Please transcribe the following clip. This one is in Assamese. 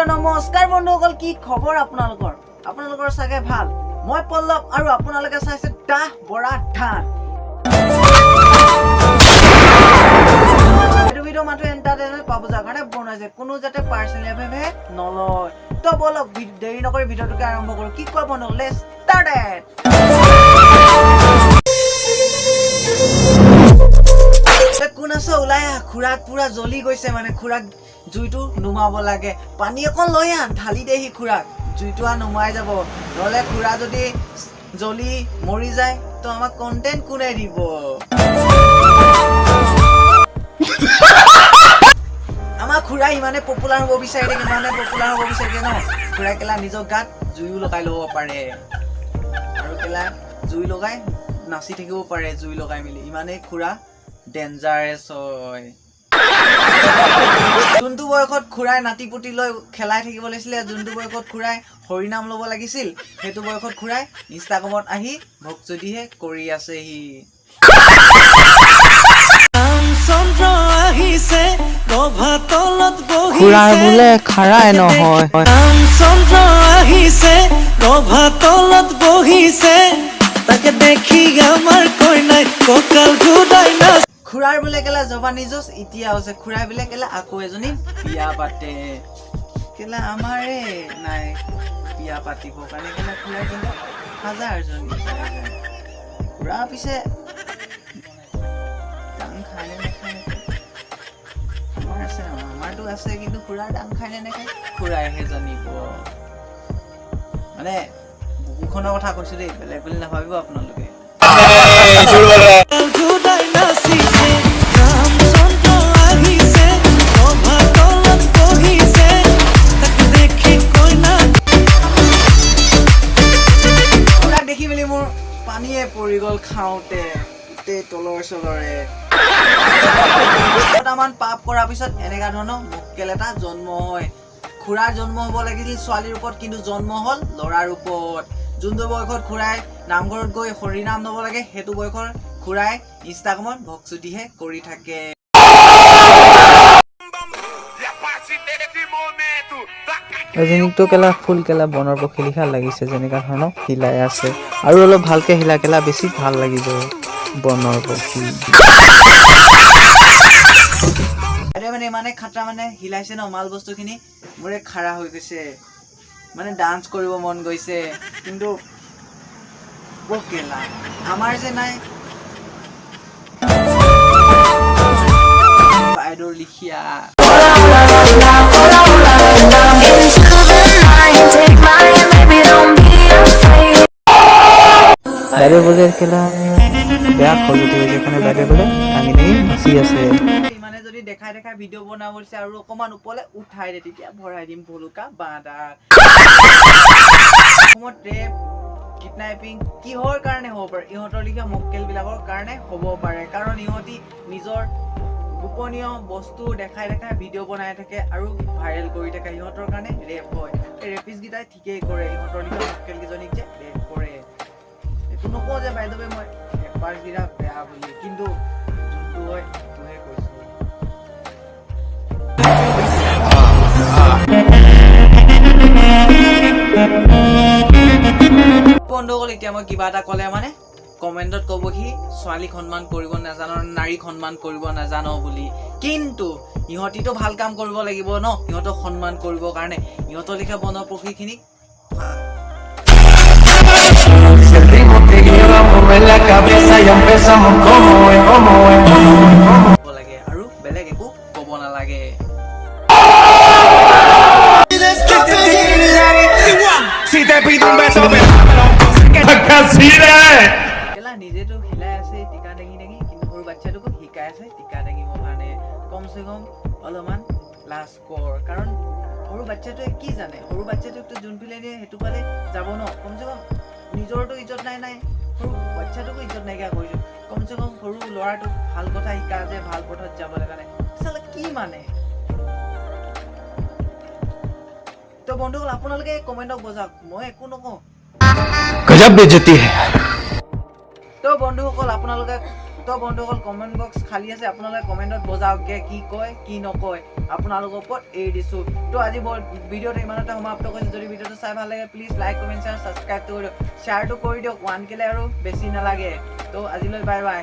তো নমস্কাৰ বন্ধুসকল, কি খবৰ আপোনালোকৰ চাগে ভাল। মই পল্লৱ আৰু আপোনালোকে চাইছে দা বৰাধান। এইটো ভিডিঅ' মাত্ৰ এণ্টাৰটেইনমেণ্ট পাব যাৰ কাৰণে বনাইছে, কোনো যাতে পাৰ্চনেলি ভাৱে নলয়। তো বলক দেৰি নকৰি ভিডিঅ'টোকে আৰম্ভ কৰোঁ। কি কয় বন্ধু, লেটছ ষ্টাৰ্ট ইট। কোন আছে ওলাই আহ, খুৰাক পুৰা জ্বলি গৈছে, মানে খুৰাক জুইটো নুমাব লাগে। পানী অকণ লৈ আন, ঢালি দেহি খুৰাক, জুইটো নুমাই যাব। নহ'লে খুৰা যদি জ্বলি মৰি যায় তো আমাক কণ্টেণ্ট কোনে দিব? আমাৰ খুৰা ইমানে পপুলাৰ হ'ব বিচাৰি থাকে ন, খুৰাই কেলা নিজৰ গাত জুইও লগাই ল'ব পাৰে আৰু কেলা জুই লগাই নাচি থাকিব পাৰে, জুই লগাই মেলি। ইমানেই খুৰা ডেঞ্জাৰাছ হয়। যোনটো বয়সত খুৰাই নাতি পুতি লৈ খেলাই থাকিব লাগিছিলে, যোনটো বয়সত খুৰাই হৰিনাম ল'ব লাগিছিল, সেইটো বয়সত খুৰাই ইনষ্টাগ্ৰামত আহি ভক্তদিহে কৰি আছেহি। খুৰাৰ বোলে খাৰাই নহয়, চন্দ্ৰ আহিছে ৰভাতলত বহিছে, তাকে দেখি আমাৰ কইনাই কঁকাল ঘূৰাই নাচ। খুৰাৰ বোলে কেলা জবানী জোচ এতিয়া হৈছে, খুৰাই বোলে কেলা আকৌ এজনী বিয়া পাতে। কেলা আমাৰে নাই বিয়া পাতিব কাৰণে, কেলা খুৰাই কেলা হাজাৰজনী। খুৰা পিছে ডাং খাই নে নেখায়? আমাৰ আছে, আমাৰতো আছে, কিন্তু খুৰাৰ ডাং খাই নে নেখায় খুৰাইহে জানিব। মানে বুকুখনৰ কথা কৈছো দেই, বেলেগ বুলি নাভাবিব আপোনালোকে। দেখি মেলি মোৰ পানীয়ে পৰি গ'ল খাওঁতে, গোটেই তলৰ চলৰে। কেইটামান পাপ কৰাৰ পিছত এনেকা ধৰণৰ মক্কেল এটা জন্ম হয়। খুৰাৰ জন্ম হ'ব লাগিছিল ছোৱালীৰ ৰূপত, কিন্তু জন্ম হ'ল ল'ৰাৰ ৰূপত। যোনটো বয়সত খুৰাই নামঘৰত গৈ হৰিনাম ল'ব লাগে, সেইটো বয়সৰ খুৰাই ইনষ্টাগ্ৰামত ভক্তদিহে কৰি থাকে। এজনীকটো কেলা ফুল কেলা বনৰ পক্ষী লিখা লাগিছে, যেনেকা ধৰণৰ হিলাই আছে, আৰু অলপ ভালকে হিলা কেলা বেছি ভাল লাগিব। বনৰ পক্ষী মানে ইমানে খাতৰা মানে হিলাইছে ন মাল বস্তু খিনি, মোৰে খাৰা হৈ গৈছে, মানে ডান্স কৰিব মন গৈছে, কিন্তু কেলা আমাৰ যে নাই বাইদেউৰ লিখিয়া। বাইদেউ বোলে কেলা বেয়া খজুতি হৈছে, সেইকাৰণে বাইদেউ বোলে দাঙি দাঙি নাচি আছে। মানে যদি দেখাই ভিডিঅ' বনাব দিছে আৰু অকমান ওপৰলে উঠাই দে, তেতিয়া ভৰাই দিম ভলুকা বাঁদা। অসমত ৰেপ কিডনেপিং কিহৰ কাৰণে হ'ব পাৰে? ইহঁতৰ লিখীয়া মক্কেল বিলাকৰ কাৰণে হ'ব পাৰে, কাৰণ ইহঁতি নিজৰ গোপনীয় বস্তু দেখাই ভিডিঅ' বনাই থাকে আৰু ভাইৰেল কৰি থাকে। ইহঁতৰ কাৰণে ৰেপ হয়। এই ৰেপিষ্ট কেইটাই ঠিকেই কৰে, ইহঁতৰ লিখীয়া মক্কেল কেইজনীক যে ৰেপ কৰে। এইটো নকওঁ যে বাইদেৱে মই ৰেপাৰ কেইটা বেয়া বুলি, কিন্তু যোনটো হয় সেইটোহে কৈছো। বন্ধুসকল, এতিয়া মই কিবা এটা ক'লে মানে কমেণ্টত ক'বহি ছোৱালীক সন্মান কৰিব নাজানো, নাৰীক সন্মান কৰিব নাজানো বুলি। কিন্তু ইহঁতিতো ভাল কাম কৰিব লাগিব ন, ইহঁতক সন্মান কৰিবৰ কাৰণে। ইহঁতৰ লিখা বনৰ পক্ষীখিনিক লাগে আৰু বেলেগ একো ক'ব নালাগে। নিজেতো হিলাই আছে টিকা দাঙি, কিন্তু সৰু বাচ্ছাটোকো শিকাই আছে টিকা দাঙিবৰ কাৰণে। কমচে কম অলপমান লাজ কৰ, কাৰণ সৰু বাচ্ছাটোৱে কি জানে? সৰু বাচ্ছাটোকতো যোনফালে দিয়ে সেইটো ফালে যাব ন। কমচে কম নিজৰতো ইজ্জত নাই, সৰু বাচ্ছাটোকো ইজ্জত নাইকিয়া কৰিছো। কমচে কম সৰু ল'ৰাটোক ভাল কথা শিকা যে ভাল পথত যাব লগা নাই, চালা কি মানে? তো বন্ধুসকল, আপোনালোকে কমেণ্টক বজাওক, মই একো নকওঁ। গজব বেজতি হে। তো বন্ধুসকল কমেণ্ট বক্স খালী আছে, আপোনালোকে কমেণ্টত বজাওক কি কয় কি নকয়। আপোনালোকৰ ওপৰত এৰি দিছোঁ তো আজি ভিডিঅ'টো ইমানতে সমাপ্ত কৰিছোঁ যদি ভিডিঅ'টো চাই ভাল লাগে প্লিজ লাইক কমেণ্ট শ্বেয়াৰ ছাবস্ক্ৰাইবটো কৰি দিয়ক শ্বেয়াৰটো কৰি দিয়ক 1K আৰু বেছি নালাগে তো আজিলৈ বাই বাই